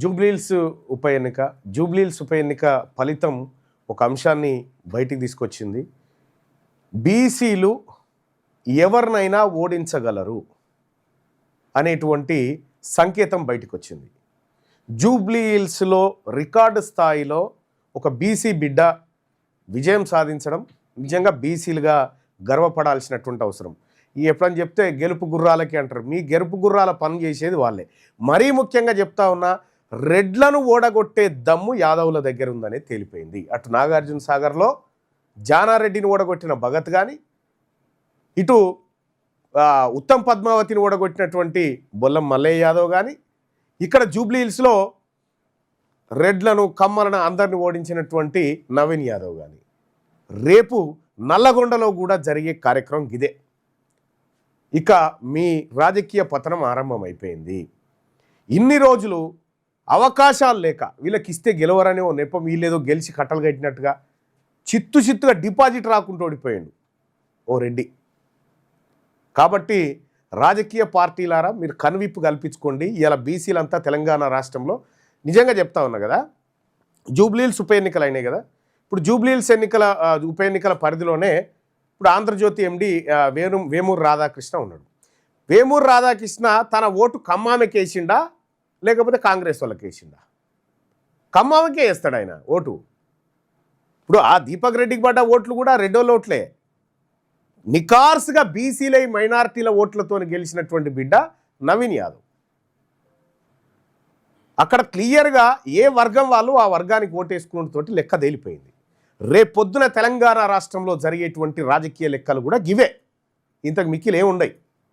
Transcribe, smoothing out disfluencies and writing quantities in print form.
జూబ్లీహిల్స్ ఉప ఎన్నిక ఫలితం ఒక అంశాన్ని బయటికి తీసుకొచ్చింది. బీసీలు ఎవరినైనా ఓడించగలరు అనేటువంటి సంకేతం బయటకు వచ్చింది. జూబ్లీహిల్స్లో రికార్డు స్థాయిలో ఒక బీసీ బిడ్డ విజయం సాధించడం నిజంగా బీసీలుగా గర్వపడాల్సినటువంటి అవసరం. ఎప్పుడని చెప్తే గెలుపు గుర్రాలకి అంటారు. మీ గెలుపు గుర్రాల పని చేసేది వాళ్ళే. మరీ ముఖ్యంగా చెప్తా ఉన్నా, రెడ్లను ఓడగొట్టే దమ్ము యాదవుల దగ్గర ఉందనే తేలిపోయింది. అటు నాగార్జున సాగర్లో జానారెడ్డిని ఓడగొట్టిన భగత్ కానీ, ఇటు ఉత్తమ్ పద్మావతిని ఓడగొట్టినటువంటి బొల్లం మల్లయ్య యాదవ్ కానీ, ఇక్కడ జూబ్లీహిల్స్లో రెడ్లను కమ్మలను అందరిని ఓడించినటువంటి నవీన్ యాదవ్ కానీ, రేపు నల్లగొండలో కూడా జరిగే కార్యక్రమం ఇదే. ఇక మీ రాజకీయ పతనం ఆరంభమైపోయింది. ఇన్ని రోజులు అవకాశాలు లేక వీళ్ళకి ఇస్తే గెలవరనే ఓ నెపం, వీళ్ళేదో గెలిచి కట్టలు కట్టినట్టుగా చిత్తుగా డిపాజిట్ రాకుండా ఓడిపోయాడు ఓ రెడ్డి. కాబట్టి రాజకీయ పార్టీలారా మీరు కనువిప్పు కల్పించుకోండి. ఇలా బీసీలంతా తెలంగాణ రాష్ట్రంలో నిజంగా చెప్తా ఉన్నా కదా, జూబ్లీహిల్స్ ఉప ఎన్నికలు అయినాయి కదా. ఇప్పుడు జూబ్లీహిల్స్ ఉప ఎన్నికల పరిధిలోనే ఇప్పుడు ఆంధ్రజ్యోతి ఎండి వేమూరు రాధాకృష్ణ ఉన్నాడు. వేమూరు రాధాకృష్ణ తన ఓటు ఖమ్మామెకి వేసిండా లేకపోతే కాంగ్రెస్ వాళ్ళకి వేసిండా? ఖమ్మామెకే వేస్తాడు ఆయన ఓటు. ఇప్పుడు ఆ దీపక్ రెడ్డికి పడ్డ ఓట్లు కూడా రెడ్డోళ్ళ ఓట్లే. నికార్స్గా బీసీలై మైనారిటీల ఓట్లతో గెలిచినటువంటి బిడ్డ నవీన్ యాదవ్. అక్కడ క్లియర్గా ఏ వర్గం వాళ్ళు ఆ వర్గానికి ఓటేసుకున్నతోటి లెక్క తేలిపోయింది. రేపొద్దున తెలంగాణ రాష్ట్రంలో జరిగేటువంటి రాజకీయ లెక్కలు కూడా గివే, ఇంతకు మిక్కిలు ఏముండయి.